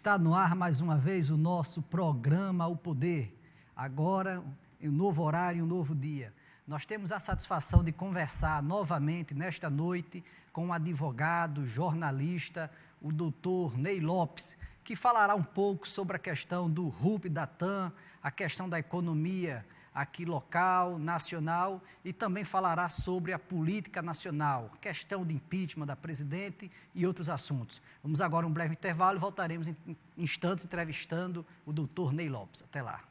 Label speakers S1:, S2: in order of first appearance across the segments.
S1: Está no ar mais uma vez o nosso programa O Poder. Agora, em um novo horário, um novo dia. Nós temos a satisfação de conversar novamente nesta noite com um advogado, jornalista, o doutor Ney Lopes, que falará um pouco sobre a questão do RUP da TAM, a questão da economia aqui local, nacional, e também falará sobre a política nacional, questão de impeachment da presidente e outros assuntos. Vamos agora a um breve intervalo e voltaremos em instantes entrevistando o doutor Ney Lopes. Até lá.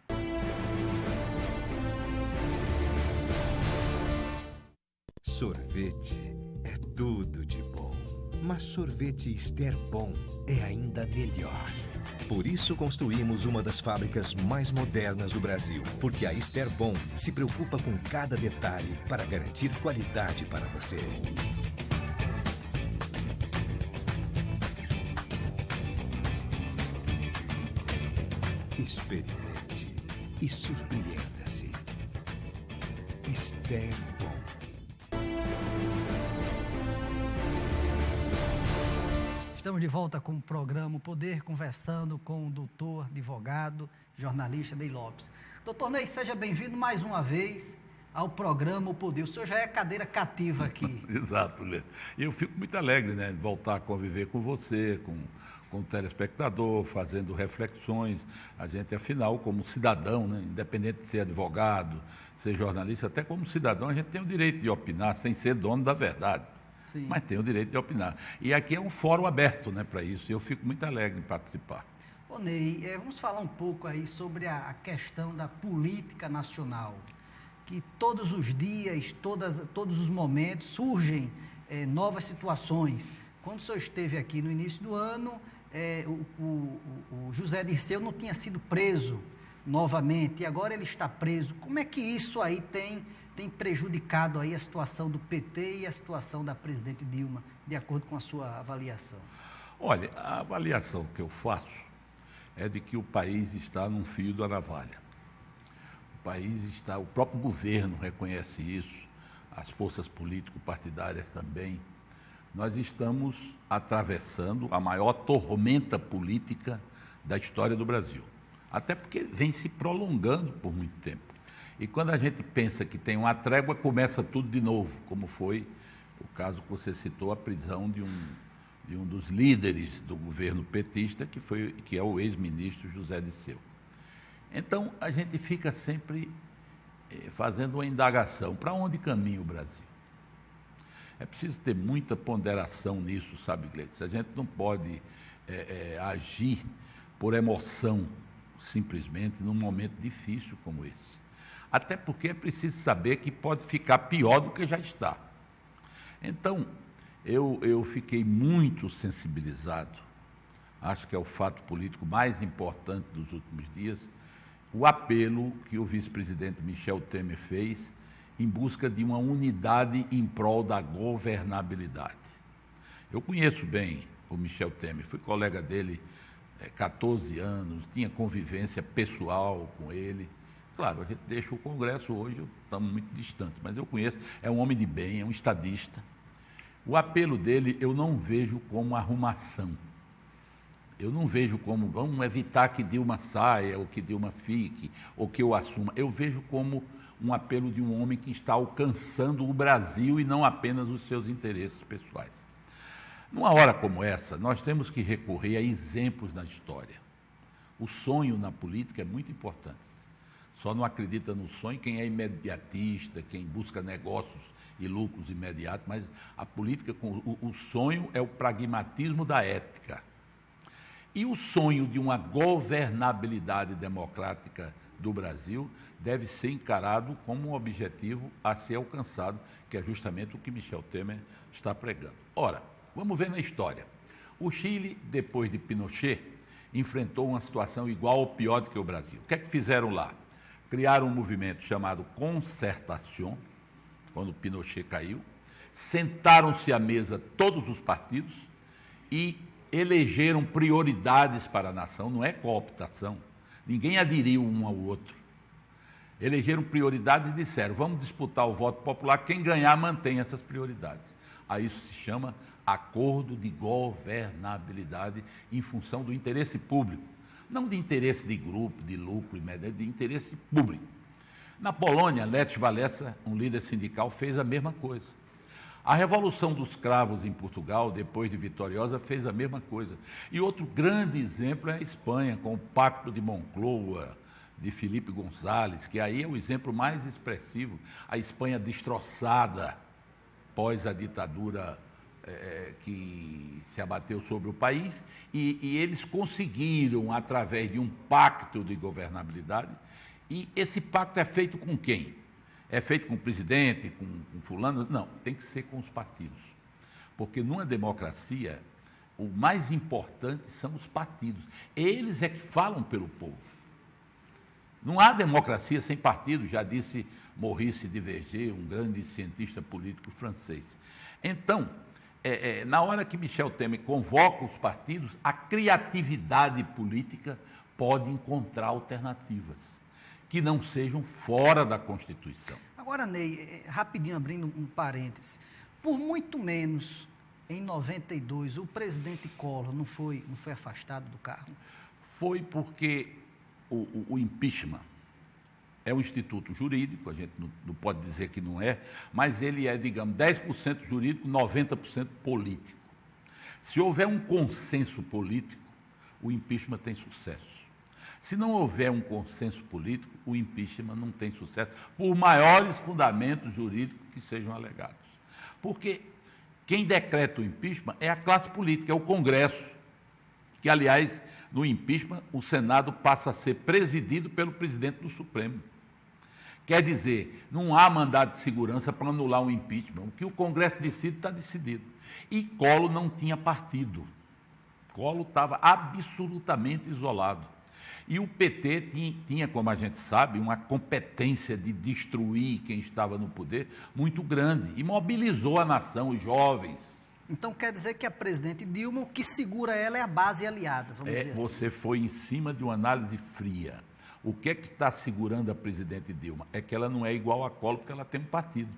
S2: Sorvete é tudo de bom, mas sorvete Ester Bom é ainda melhor. Por isso construímos uma das fábricas mais modernas do Brasil, porque a Ester Bom se preocupa com cada detalhe para garantir qualidade para você. Experimente e surpreenda-se. Ester Bom.
S1: Estamos de volta com o programa O Poder, conversando com o doutor, advogado, jornalista Ney Lopes. Doutor Ney, seja bem-vindo mais uma vez ao programa O Poder. O senhor já é cadeira cativa aqui.
S3: Exato, Lê. E eu fico muito alegre, né, de voltar a conviver com você, com o telespectador, fazendo reflexões. A gente, afinal, como cidadão, né, independente de ser advogado, ser jornalista, até como cidadão, a gente tem o direito de opinar sem ser dono da verdade.
S1: Sim.
S3: Mas tem o direito de opinar. E aqui é um fórum aberto, né, para isso, e eu fico muito alegre em participar.
S1: Ô Ney, vamos falar um pouco aí sobre a questão da política nacional, que todos os dias, todos os momentos surgem novas situações. Quando o senhor esteve aqui no início do ano, o José Dirceu não tinha sido preso novamente, e agora ele está preso. Como é que isso aí tem prejudicado aí a situação do PT e a situação da presidente Dilma, de acordo com a sua avaliação?
S3: Olha, a avaliação que eu faço é de que o país está num fio da navalha. O próprio governo reconhece isso, as forças político-partidárias também. Nós estamos atravessando a maior tormenta política da história do Brasil, até porque vem se prolongando por muito tempo. E quando a gente pensa que tem uma trégua, começa tudo de novo, como foi o caso que você citou, a prisão de um dos líderes do governo petista, que é o ex-ministro José Dirceu. Então, a gente fica sempre fazendo uma indagação, para onde caminha o Brasil? É preciso ter muita ponderação nisso, sabe, Gleice? A gente não pode agir por emoção, simplesmente, num momento difícil como esse. Até porque é preciso saber que pode ficar pior do que já está. Então, eu fiquei muito sensibilizado, acho que é o fato político mais importante dos últimos dias, o apelo que o vice-presidente Michel Temer fez em busca de uma unidade em prol da governabilidade. Eu conheço bem o Michel Temer, fui colega dele 14 anos, tinha convivência pessoal com ele. Claro, a gente deixa o Congresso hoje, estamos muito distantes, mas eu conheço, é um homem de bem, é um estadista. O apelo dele eu não vejo como arrumação. Eu não vejo como, vamos evitar que Dilma saia, ou que Dilma fique, ou que eu assuma. Eu vejo como um apelo de um homem que está alcançando o Brasil e não apenas os seus interesses pessoais. Numa hora como essa, nós temos que recorrer a exemplos na história. O sonho na política é muito importante. Só não acredita no sonho quem é imediatista, quem busca negócios e lucros imediatos, mas a política, o sonho é o pragmatismo da ética. E o sonho de uma governabilidade democrática do Brasil deve ser encarado como um objetivo a ser alcançado, que é justamente o que Michel Temer está pregando. Ora, vamos ver na história. O Chile, depois de Pinochet, enfrentou uma situação igual ou pior do que o Brasil. O que é que fizeram lá? Criaram um movimento chamado Concertación, quando Pinochet caiu, sentaram-se à mesa todos os partidos e elegeram prioridades para a nação, não é cooptação, ninguém aderiu um ao outro. Elegeram prioridades e disseram, vamos disputar o voto popular, quem ganhar mantém essas prioridades. A isso se chama acordo de governabilidade em função do interesse público. Não de interesse de grupo, de lucro, de interesse público. Na Polônia, Lech Walesa, um líder sindical, fez a mesma coisa. A Revolução dos Cravos em Portugal, depois de vitoriosa, fez a mesma coisa. E outro grande exemplo é a Espanha, com o Pacto de Moncloa, de Felipe González, que aí é o exemplo mais expressivo. A Espanha destroçada pós a ditadura que se abateu sobre o país, e eles conseguiram, através de um pacto de governabilidade, e esse pacto é feito com quem? É feito com o presidente, com fulano? Não, tem que ser com os partidos. Porque numa democracia, o mais importante são os partidos. Eles é que falam pelo povo. Não há democracia sem partido, já disse Maurice de Verger, um grande cientista político francês. Então, na hora que Michel Temer convoca os partidos, a criatividade política pode encontrar alternativas que não sejam fora da Constituição.
S1: Agora, Ney, rapidinho abrindo um parêntese, por muito menos, em 92, o presidente Collor não foi afastado do cargo?
S3: Foi porque o impeachment é um instituto jurídico, a gente não pode dizer que não é, mas ele é, digamos, 10% jurídico, 90% político. Se houver um consenso político, o impeachment tem sucesso. Se não houver um consenso político, o impeachment não tem sucesso, por maiores fundamentos jurídicos que sejam alegados. Porque quem decreta o impeachment é a classe política, é o Congresso, que, aliás, no impeachment, o Senado passa a ser presidido pelo presidente do Supremo. Quer dizer, não há mandado de segurança para anular um impeachment. O que o Congresso decide, está decidido. E Collor não tinha partido. Collor estava absolutamente isolado. E o PT tinha, como a gente sabe, uma competência de destruir quem estava no poder muito grande. E mobilizou a nação, os jovens.
S1: Então quer dizer que a presidente Dilma, o que segura ela é a base aliada, vamos dizer assim.
S3: Você foi em cima de uma análise fria. O que é que está segurando a presidente Dilma? É que ela não é igual a Collor, porque ela tem um partido.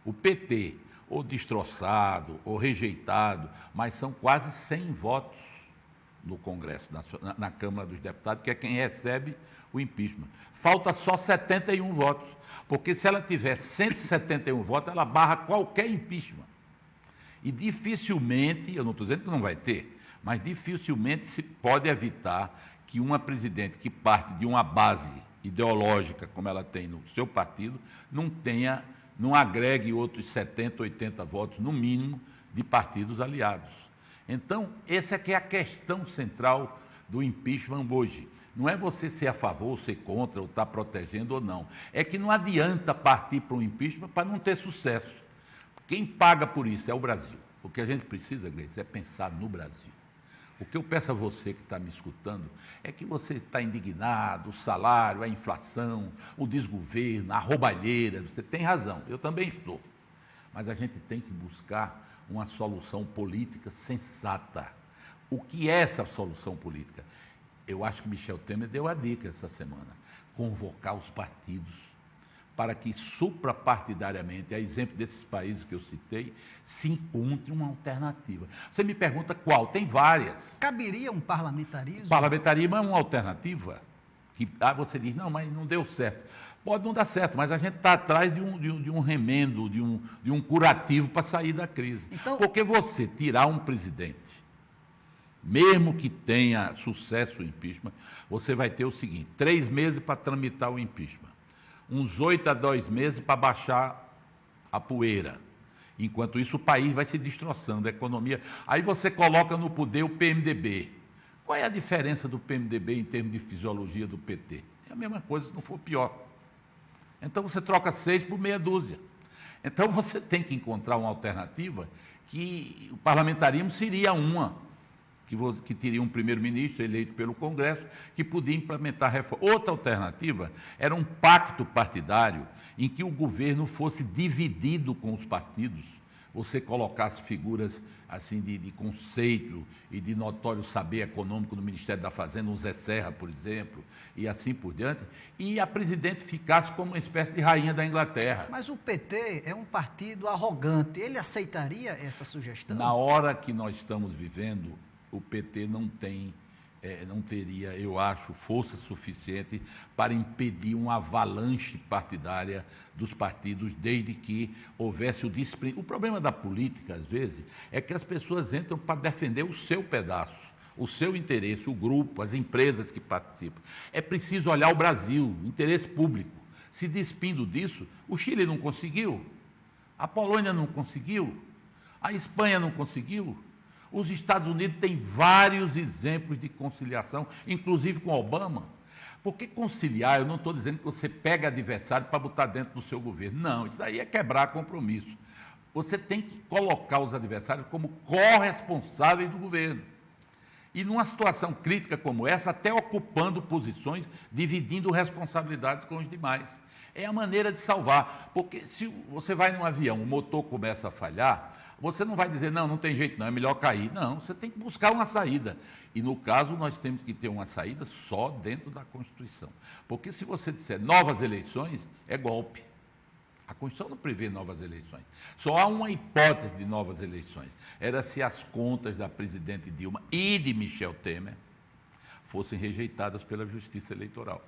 S3: O PT, ou destroçado, ou rejeitado, mas são quase 100 votos no Congresso, na Câmara dos Deputados, que é quem recebe o impeachment. Falta só 71 votos, porque se ela tiver 171 votos, ela barra qualquer impeachment. E dificilmente, eu não estou dizendo que não vai ter, mas dificilmente se pode evitar que uma presidente que parte de uma base ideológica, como ela tem no seu partido, não agregue outros 70, 80 votos, no mínimo, de partidos aliados. Então, essa é que é a questão central do impeachment hoje. Não é você ser a favor, ou ser contra, ou estar protegendo ou não. É que não adianta partir para um impeachment para não ter sucesso. Quem paga por isso é o Brasil. O que a gente precisa, Gleice, é pensar no Brasil. O que eu peço a você que está me escutando é que você está indignado, o salário, a inflação, o desgoverno, a roubalheira. Você tem razão, eu também estou. Mas a gente tem que buscar uma solução política sensata. O que é essa solução política? Eu acho que Michel Temer deu a dica essa semana. Convocar os partidos para que suprapartidariamente, a exemplo desses países que eu citei, se encontre uma alternativa. Você me pergunta qual? Tem várias.
S1: Caberia um parlamentarismo?
S3: O parlamentarismo é uma alternativa. Você diz, não, mas não deu certo. Pode não dar certo, mas a gente está atrás de um remendo, de um curativo para sair da crise. Então, porque você tirar um presidente, mesmo que tenha sucesso o impeachment, você vai ter o seguinte, 3 meses para tramitar o impeachment, uns 8 a 2 meses para baixar a poeira. Enquanto isso, o país vai se destroçando, a economia. Aí você coloca no poder o PMDB. Qual é a diferença do PMDB em termos de fisiologia do PT? É a mesma coisa, se não for pior. Então você troca 6 por meia dúzia. Então você tem que encontrar uma alternativa que o parlamentarismo seria uma, que teria um primeiro-ministro eleito pelo Congresso, que podia implementar reforma. Outra alternativa era um pacto partidário em que o governo fosse dividido com os partidos. você colocasse figuras assim de conceito e de notório saber econômico no Ministério da Fazenda, um Zé Serra, por exemplo, e assim por diante, e a presidente ficasse como uma espécie de rainha da Inglaterra.
S1: Mas o PT é um partido arrogante. Ele aceitaria essa sugestão?
S3: Na hora que nós estamos vivendo, o PT não teria, eu acho, força suficiente para impedir uma avalanche partidária dos partidos, desde que houvesse o disciplina. O problema da política, às vezes, é que as pessoas entram para defender o seu pedaço, o seu interesse, o grupo, as empresas que participam. É preciso olhar o Brasil, o interesse público. Se despindo disso, o Chile não conseguiu, a Polônia não conseguiu, a Espanha não conseguiu. Os Estados Unidos têm vários exemplos de conciliação, inclusive com Obama. Porque conciliar, eu não estou dizendo que você pega adversário para botar dentro do seu governo. Não, isso daí é quebrar compromisso. Você tem que colocar os adversários como corresponsáveis do governo. E numa situação crítica como essa, até ocupando posições, dividindo responsabilidades com os demais. É a maneira de salvar. Porque se você vai num avião, o motor começa a falhar, você não vai dizer, não tem jeito não, é melhor cair. Não, você tem que buscar uma saída. E, no caso, nós temos que ter uma saída só dentro da Constituição. Porque se você disser novas eleições, é golpe. A Constituição não prevê novas eleições. Só há uma hipótese de novas eleições. Era se as contas da presidente Dilma e de Michel Temer fossem rejeitadas pela Justiça Eleitoral.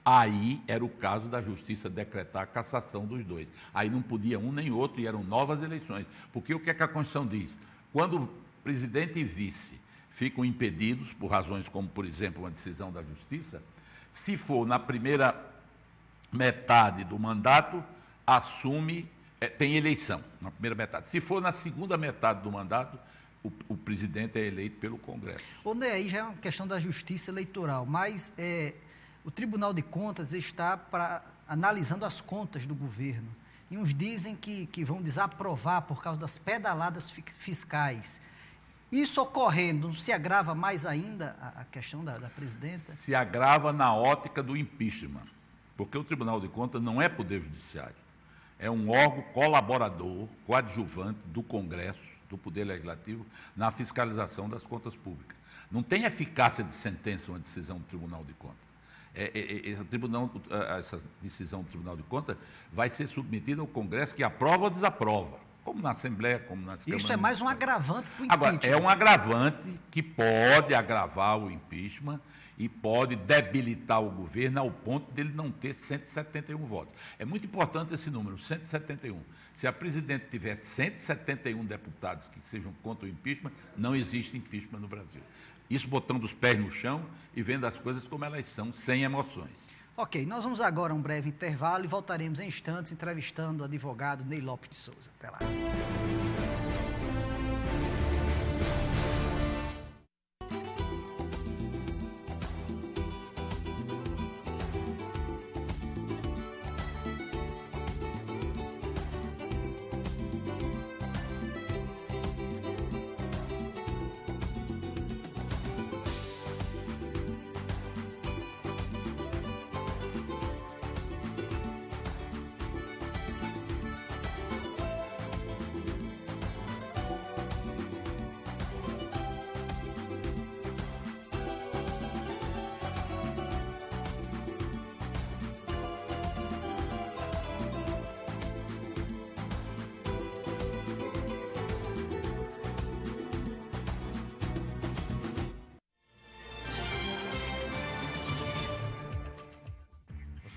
S3: Aí era o caso da Justiça decretar a cassação dos dois. Aí não podia um nem outro e eram novas eleições. Porque o que é que a Constituição diz? Quando o presidente e vice ficam impedidos, por razões como, por exemplo, uma decisão da Justiça, se for na primeira metade do mandato, tem eleição, na primeira metade. Se for na segunda metade do mandato, o presidente é eleito pelo Congresso.
S1: Ney, aí já é uma questão da Justiça Eleitoral, mas o Tribunal de Contas está analisando as contas do governo. E uns dizem que vão desaprovar por causa das pedaladas fiscais. Isso ocorrendo, se agrava mais ainda a questão da presidenta?
S3: Se agrava na ótica do impeachment, porque o Tribunal de Contas não é poder judiciário. É um órgão colaborador, coadjuvante do Congresso, do Poder Legislativo, na fiscalização das contas públicas. Não tem eficácia de sentença uma decisão do Tribunal de Contas. Essa decisão do Tribunal de Contas vai ser submetida ao Congresso, que aprova ou desaprova, como na Assembleia, como nas câmaras.
S1: Isso é mais um agravante para o
S3: impeachment.
S1: Agora,
S3: é um agravante que pode agravar o impeachment e pode debilitar o governo ao ponto dele não ter 171 votos. É muito importante esse número, 171. Se a presidente tiver 171 deputados que sejam contra o impeachment, não existe impeachment no Brasil. Isso botando os pés no chão e vendo as coisas como elas são, sem emoções.
S1: Ok, nós vamos agora a um breve intervalo e voltaremos em instantes entrevistando o advogado Ney Lopes de Souza. Até lá.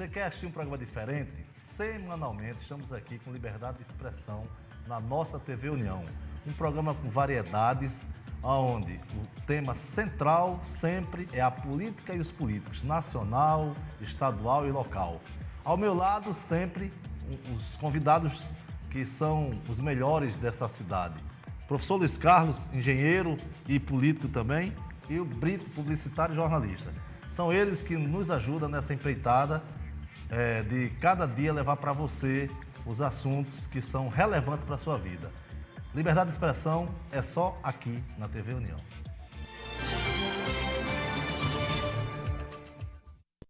S4: Você quer assistir um programa diferente? Semanalmente estamos aqui com Liberdade de Expressão na nossa TV União. Um programa com variedades, onde o tema central sempre é a política e os políticos, nacional, estadual e local. Ao meu lado, sempre, os convidados que são os melhores dessa cidade. Professor Luiz Carlos, engenheiro e político também, e o Brito, publicitário e jornalista. São eles que nos ajudam nessa empreitada de cada dia levar para você os assuntos que são relevantes para a sua vida. Liberdade de expressão é só aqui na TV União.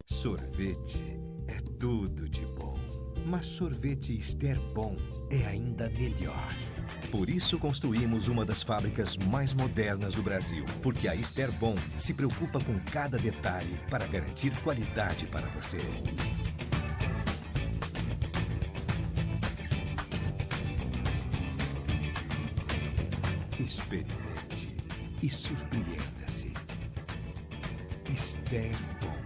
S2: Sorvete é tudo de bom, mas sorvete Ester Bom é ainda melhor. Por isso construímos uma das fábricas mais modernas do Brasil, porque a Esterbom se preocupa com cada detalhe para garantir qualidade para você. Experimente e surpreenda-se. Esterbom.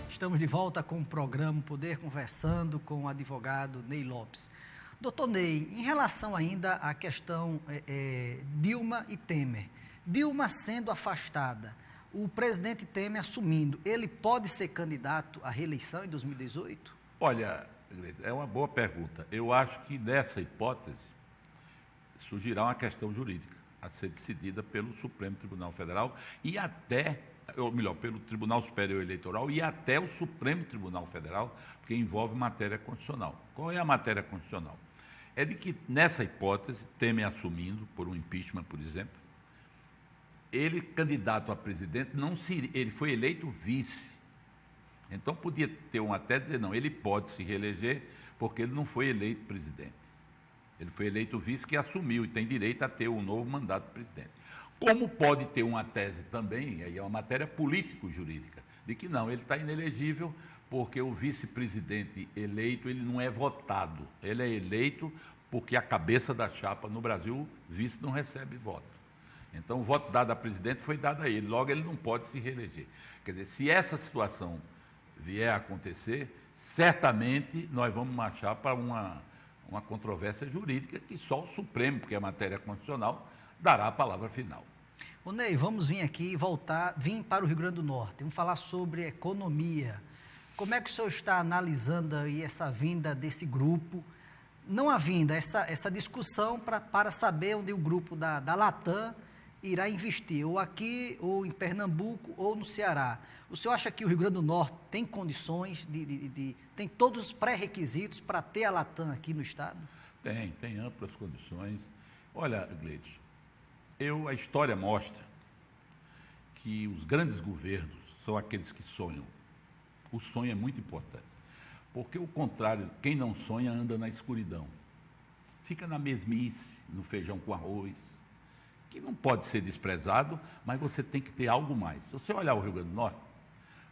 S1: Estamos de volta com o programa Poder, conversando com o advogado Ney Lopes. Doutor Ney, em relação ainda à questão Dilma e Temer, Dilma sendo afastada, o presidente Temer assumindo, ele pode ser candidato à reeleição em 2018?
S3: Olha, é uma boa pergunta. Eu acho que nessa hipótese surgirá uma questão jurídica a ser decidida pelo Supremo Tribunal Federal e até, ou melhor, pelo Tribunal Superior Eleitoral e até o Supremo Tribunal Federal, porque envolve matéria constitucional. Qual é a matéria constitucional? É de que, nessa hipótese, Temer assumindo, por um impeachment, por exemplo, ele, candidato a presidente, ele foi eleito vice. Então, podia ter um até dizer, não, ele pode se reeleger porque ele não foi eleito presidente. Ele foi eleito vice que assumiu e tem direito a ter um novo mandato de presidente. Como pode ter uma tese também, aí é uma matéria político-jurídica, de que não, ele está inelegível porque o vice-presidente eleito, ele não é votado. Ele é eleito porque a cabeça da chapa no Brasil, vice não recebe voto. Então, o voto dado a presidente foi dado a ele, logo ele não pode se reeleger. Quer dizer, se essa situação vier a acontecer, certamente nós vamos marchar para uma controvérsia jurídica que só o Supremo, porque é matéria constitucional, dará a palavra final.
S1: Ô Ney, vamos vir para o Rio Grande do Norte, vamos falar sobre economia. Como é que o senhor está analisando aí essa vinda desse grupo? Não a vinda, essa discussão para saber onde o grupo da Latam irá investir, ou aqui, ou em Pernambuco, ou no Ceará. O senhor acha que o Rio Grande do Norte tem condições, tem todos os pré-requisitos para ter a Latam aqui no estado?
S3: Tem amplas condições. Olha, Gleidson, a história mostra que os grandes governos são aqueles que sonham. O sonho é muito importante, porque o contrário, quem não sonha anda na escuridão. Fica na mesmice, no feijão com arroz, que não pode ser desprezado, mas você tem que ter algo mais. Se você olhar o Rio Grande do Norte,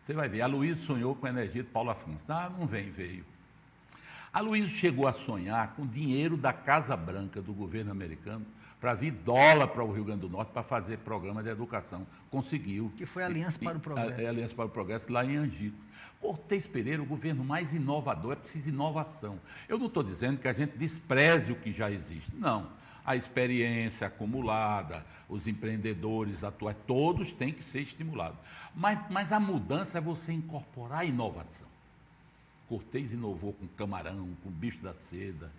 S3: você vai ver, a Luísa sonhou com a energia de Paulo Afonso. Não veio. A Luísa chegou a sonhar com dinheiro da Casa Branca, do governo americano, para vir dólar para o Rio Grande do Norte para fazer programa de educação. Conseguiu.
S1: Que foi a Aliança para o Progresso.
S3: A Aliança para o Progresso, lá em Angico. Cortez Pereira, o governo mais inovador, é preciso inovação. Eu não estou dizendo que a gente despreze o que já existe, não. A experiência acumulada, os empreendedores atuais, todos têm que ser estimulados. Mas a mudança é você incorporar a inovação. Cortez inovou com camarão, com bicho da seda,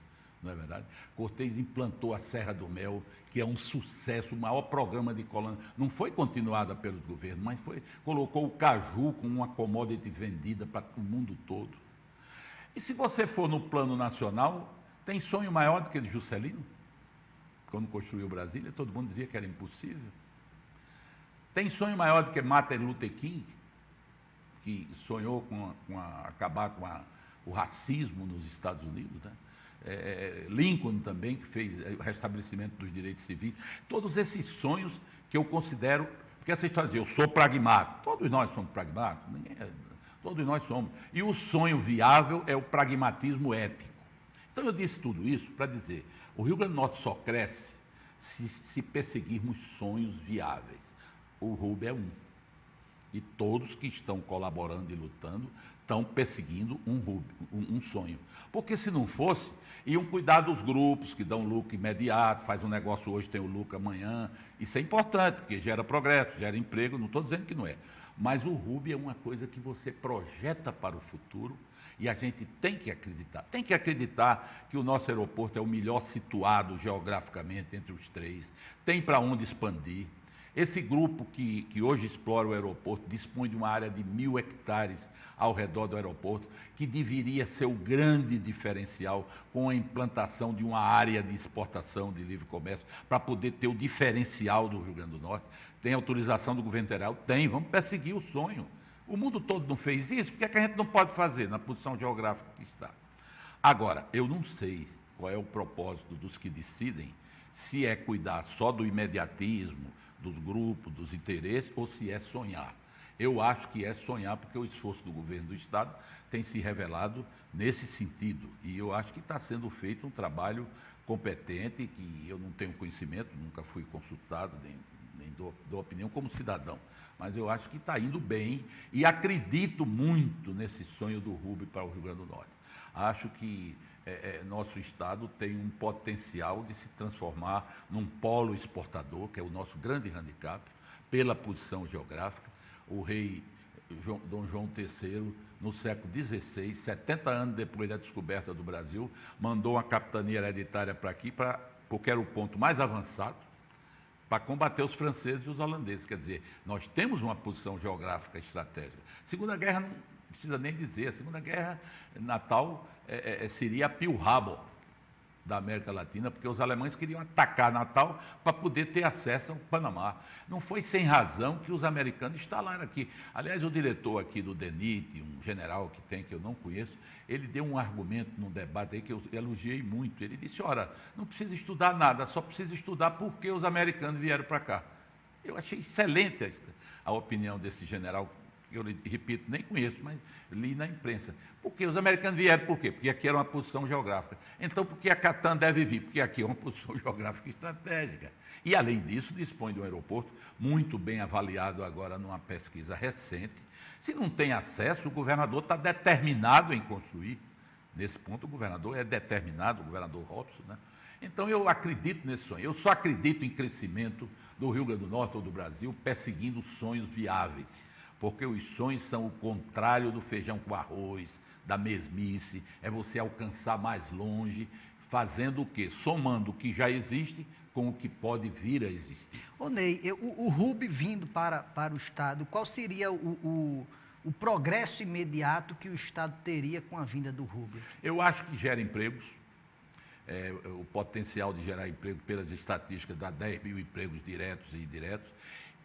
S3: não é verdade? Cortez implantou a Serra do Mel, que é um sucesso, o maior programa de colônia. Não foi continuada pelos governos, mas colocou o caju como uma commodity vendida para o mundo todo. E se você for no plano nacional, tem sonho maior do que de Juscelino? Quando construiu Brasília, todo mundo dizia que era impossível. Tem sonho maior do que Martin Luther King, que sonhou com acabar com o racismo nos Estados Unidos, né? Lincoln também, que fez o restabelecimento dos direitos civis. Todos esses sonhos que eu considero, porque essa história de eu sou pragmático, todos nós somos pragmáticos, todos nós somos. E o sonho viável é o pragmatismo ético. Então eu disse tudo isso para dizer, o Rio Grande do Norte só cresce se perseguirmos sonhos viáveis. O RUB é um. E todos que estão colaborando e lutando estão perseguindo um sonho. Porque se não fosse, iam cuidar dos grupos que dão lucro imediato, faz um negócio hoje, tem o lucro amanhã. Isso é importante, porque gera progresso, gera emprego, não estou dizendo que não é. Mas o RUB é uma coisa que você projeta para o futuro e a gente tem que acreditar. Tem que acreditar que o nosso aeroporto é o melhor situado geograficamente entre os três, tem para onde expandir. Esse grupo que hoje explora o aeroporto dispõe de uma área de 1.000 hectares ao redor do aeroporto, que deveria ser o grande diferencial com a implantação de uma área de exportação de livre comércio, para poder ter o diferencial do Rio Grande do Norte. Tem autorização do governo federal? Tem, vamos perseguir o sonho. O mundo todo não fez isso, por que é que a gente não pode fazer na posição geográfica que está? Agora, eu não sei qual é o propósito dos que decidem, se é cuidar só do imediatismo, dos grupos, dos interesses, ou se é sonhar. Eu acho que é sonhar, porque o esforço do governo do Estado tem se revelado nesse sentido. E eu acho que está sendo feito um trabalho competente, que eu não tenho conhecimento, nunca fui consultado, nem dou opinião como cidadão. Mas eu acho que está indo bem e acredito muito nesse sonho do Rubem para o Rio Grande do Norte. Acho que nosso Estado tem um potencial de se transformar num polo exportador, que é o nosso grande handicap, pela posição geográfica. O rei Dom João III, no século XVI, 70 anos depois da descoberta do Brasil, mandou uma capitania hereditária para aqui, porque era o ponto mais avançado, para combater os franceses e os holandeses. Quer dizer, nós temos uma posição geográfica estratégica. Segunda Guerra, não precisa nem dizer, a Segunda Guerra, Natal seria a Pearl Harbor da América Latina, porque os alemães queriam atacar Natal para poder ter acesso ao Panamá. Não foi sem razão que os americanos instalaram aqui. Aliás, o diretor aqui do DENIT, um general que tem, que eu não conheço, ele deu um argumento num debate aí que eu elogiei muito. Ele disse, ora, não precisa estudar nada, só precisa estudar por que os americanos vieram para cá. Eu achei excelente a opinião desse general, que eu repito, nem conheço, mas li na imprensa. Porque os americanos vieram por quê? Porque aqui era uma posição geográfica. Então, por que a Catam deve vir? Porque aqui é uma posição geográfica estratégica. E, além disso, dispõe de um aeroporto muito bem avaliado agora numa pesquisa recente. Se não tem acesso, o governador está determinado em construir. Nesse ponto, o governador é determinado, o governador Robson, né? Então, eu acredito nesse sonho. Eu só acredito em crescimento do Rio Grande do Norte ou do Brasil perseguindo sonhos viáveis. Porque os sonhos são o contrário do feijão com arroz, da mesmice, é você alcançar mais longe, fazendo o quê? Somando o que já existe com o que pode vir a existir.
S1: Ô Ney, o Rubem vindo para o Estado, qual seria o progresso imediato que o Estado teria com a vinda do Rubem?
S3: Eu acho que gera empregos, o potencial de gerar emprego pelas estatísticas dá 10 mil empregos diretos e indiretos.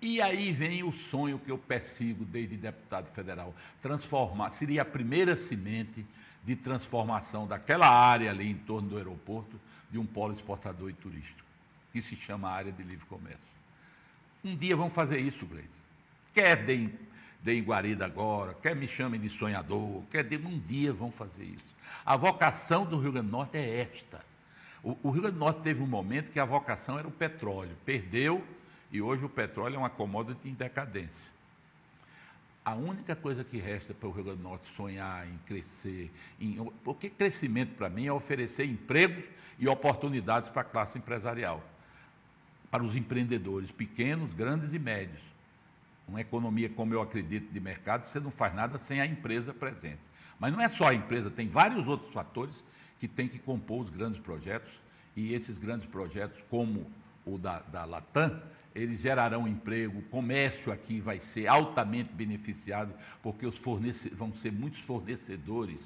S3: E aí vem o sonho que eu persigo desde deputado federal, transformar, seria a primeira semente de transformação daquela área ali em torno do aeroporto de um polo exportador e turístico, que se chama área de livre comércio. Um dia vão fazer isso, Gleide. Quer deem guarida agora, quer me chamem de sonhador, um dia vão fazer isso. A vocação do Rio Grande do Norte é esta. O Rio Grande do Norte teve um momento que a vocação era o petróleo, perdeu. E hoje o petróleo é uma commodity em decadência. A única coisa que resta para o Rio Grande do Norte sonhar em crescer, porque crescimento para mim é oferecer empregos e oportunidades para a classe empresarial, para os empreendedores pequenos, grandes e médios. Uma economia, como eu acredito, de mercado, você não faz nada sem a empresa presente. Mas não é só a empresa, tem vários outros fatores que tem que compor os grandes projetos, e esses grandes projetos, como o da Latam, eles gerarão emprego, o comércio aqui vai ser altamente beneficiado, porque vão ser muitos fornecedores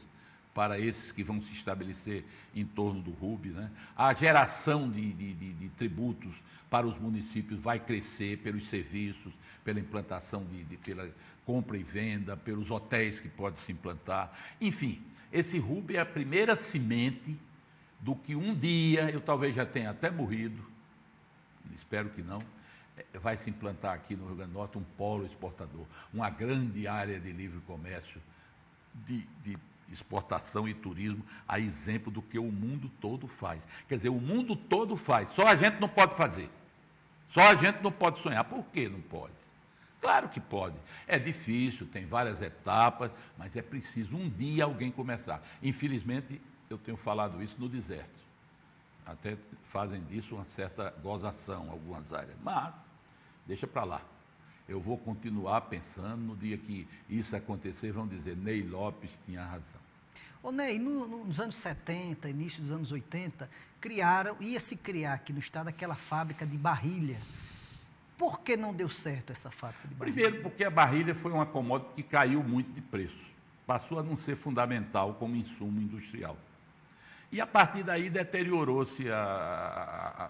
S3: para esses que vão se estabelecer em torno do Rubem, né? A geração de tributos para os municípios vai crescer pelos serviços, pela implantação, pela compra e venda, pelos hotéis que podem se implantar. Enfim, esse Rubem é a primeira semente do que um dia, eu talvez já tenha até morrido, espero que não, vai se implantar aqui no Rio Grande do Norte um polo exportador, uma grande área de livre comércio, de exportação e turismo, a exemplo do que o mundo todo faz. Quer dizer, o mundo todo faz, só a gente não pode fazer. Só a gente não pode sonhar. Por que não pode? Claro que pode. É difícil, tem várias etapas, mas é preciso um dia alguém começar. Infelizmente, eu tenho falado isso no deserto. Até fazem disso uma certa gozação, algumas áreas. Mas, deixa para lá. Eu vou continuar pensando, no dia que isso acontecer, vão dizer, Ney Lopes tinha razão.
S1: Ô Ney, nos anos 70, início dos anos 80, ia se criar aqui no estado aquela fábrica de barrilha. Por que não deu certo essa fábrica de barrilha?
S3: Primeiro, porque a barrilha foi uma commodity que caiu muito de preço. Passou a não ser fundamental como insumo industrial. E a partir daí deteriorou-se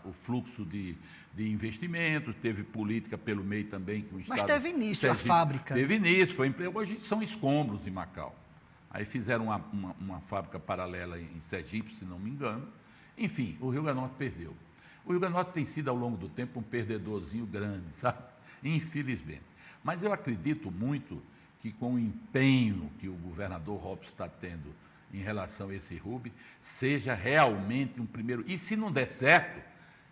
S3: o fluxo de investimentos, teve política pelo meio também. Que o Estado,
S1: mas teve início a fábrica.
S3: Teve início, foi emprego. Hoje são escombros em Macau. Aí fizeram uma fábrica paralela em Sergipe, se não me engano. Enfim, o Rio Grande do Norte perdeu. O Rio Grande do Norte tem sido, ao longo do tempo, um perdedorzinho grande, sabe? Infelizmente. Mas eu acredito muito que, com o empenho que o governador Robson está tendo em relação a esse RUB, seja realmente um primeiro... E se não der certo,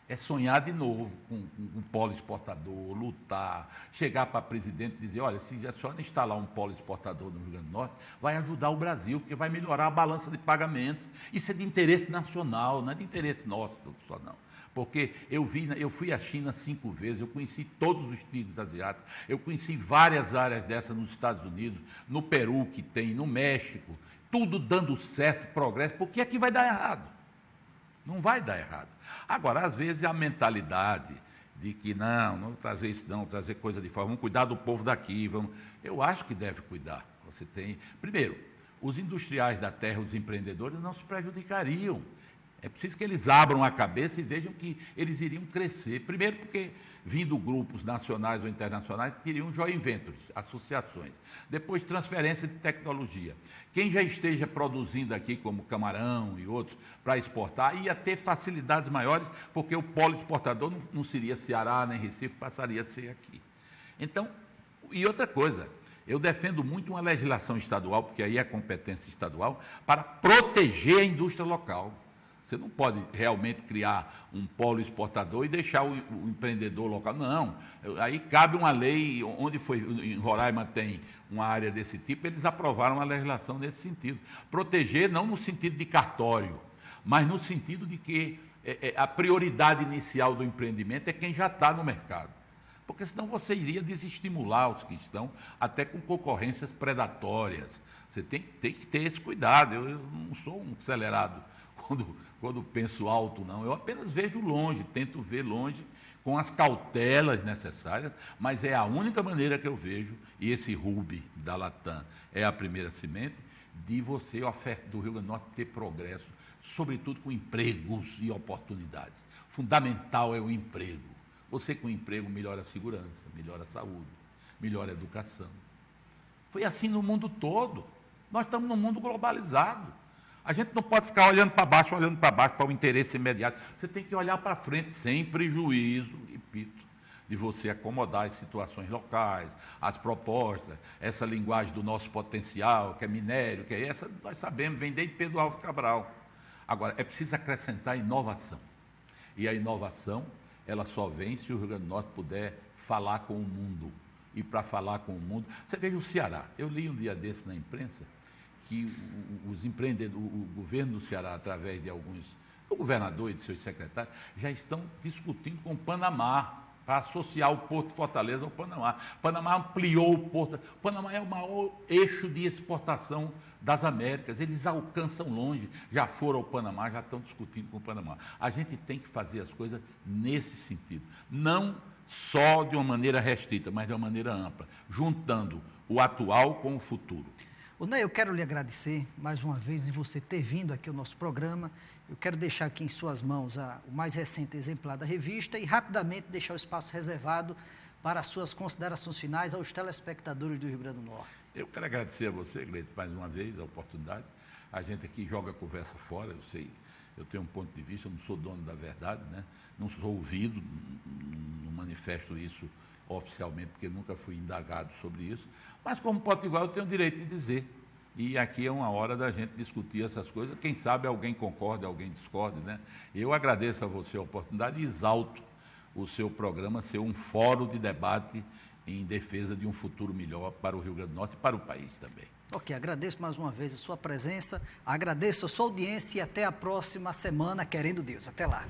S3: é sonhar de novo com um polo exportador, lutar, chegar para a presidente e dizer, olha, se a senhora instalar um polo exportador no Rio Grande do Norte, vai ajudar o Brasil, porque vai melhorar a balança de pagamento. Isso é de interesse nacional, não é de interesse nosso só não. Porque eu fui à China 5 vezes, eu conheci todos os tigres asiáticos, eu conheci várias áreas dessas nos Estados Unidos, no Peru que tem, no México, tudo dando certo, progresso, porque aqui vai dar errado. Não vai dar errado. Agora, às vezes, a mentalidade de que não trazer isso não, trazer coisa de fora, vamos cuidar do povo daqui, eu acho que deve cuidar. Você tem, primeiro, os industriais da terra, os empreendedores não se prejudicariam. É preciso que eles abram a cabeça e vejam que eles iriam crescer. Primeiro porque, vindo grupos nacionais ou internacionais, teriam joint ventures, associações. Depois, transferência de tecnologia. Quem já esteja produzindo aqui, como camarão e outros, para exportar, ia ter facilidades maiores, porque o polo exportador não seria Ceará nem Recife, passaria a ser aqui. Então, e outra coisa, eu defendo muito uma legislação estadual, porque aí é competência estadual, para proteger a indústria local. Você não pode realmente criar um polo exportador e deixar o empreendedor local. Não, aí cabe uma lei, onde foi, em Roraima tem uma área desse tipo, eles aprovaram uma legislação nesse sentido. Proteger não no sentido de cartório, mas no sentido de que a prioridade inicial do empreendimento é quem já está no mercado. Porque senão você iria desestimular os que estão, até com concorrências predatórias. Você tem que ter esse cuidado. Eu não sou um acelerado quando penso alto, não. Eu apenas vejo longe, tento ver longe com as cautelas necessárias, mas é a única maneira que eu vejo, e esse RUB da Latam é a primeira semente, de você, do Rio Grande do Norte, ter progresso, sobretudo com empregos e oportunidades. Fundamental é o emprego. Você com emprego melhora a segurança, melhora a saúde, melhora a educação. Foi assim no mundo todo. Nós estamos num mundo globalizado. A gente não pode ficar olhando para baixo para o interesse imediato. Você tem que olhar para frente sem prejuízo, repito, de você acomodar as situações locais, as propostas, essa linguagem do nosso potencial, que é minério, que é essa, nós sabemos, vem desde Pedro Álvares Cabral. Agora, é preciso acrescentar inovação. E a inovação, ela só vem se o Rio Grande do Norte puder falar com o mundo. E para falar com o mundo... Você veja o Ceará. Eu li um dia desse na imprensa, que os empreendedores, o governo do Ceará, através de do governador e de seus secretários, já estão discutindo com o Panamá, para associar o Porto de Fortaleza ao Panamá. O Panamá ampliou o Porto. O Panamá é o maior eixo de exportação das Américas. Eles alcançam longe, já foram ao Panamá, já estão discutindo com o Panamá. A gente tem que fazer as coisas nesse sentido. Não só de uma maneira restrita, mas de uma maneira ampla, juntando o atual com o futuro.
S1: Ney, eu quero lhe agradecer mais uma vez de você ter vindo aqui ao nosso programa. Eu quero deixar aqui em suas mãos o mais recente exemplar da revista e rapidamente deixar o espaço reservado para as suas considerações finais aos telespectadores do Rio Grande do Norte.
S3: Eu quero agradecer a você, Gleito, mais uma vez a oportunidade. A gente aqui joga a conversa fora, eu sei, eu tenho um ponto de vista, eu não sou dono da verdade, né? Não sou ouvido, não manifesto isso oficialmente, porque nunca fui indagado sobre isso, mas como potiguar eu tenho o direito de dizer, e aqui é uma hora da gente discutir essas coisas, quem sabe alguém concorde, alguém discorde, né? Eu agradeço a você a oportunidade e exalto o seu programa ser um fórum de debate em defesa de um futuro melhor para o Rio Grande do Norte e para o país também.
S1: Ok, agradeço mais uma vez a sua presença, agradeço a sua audiência e até a próxima semana, querendo Deus. Até lá.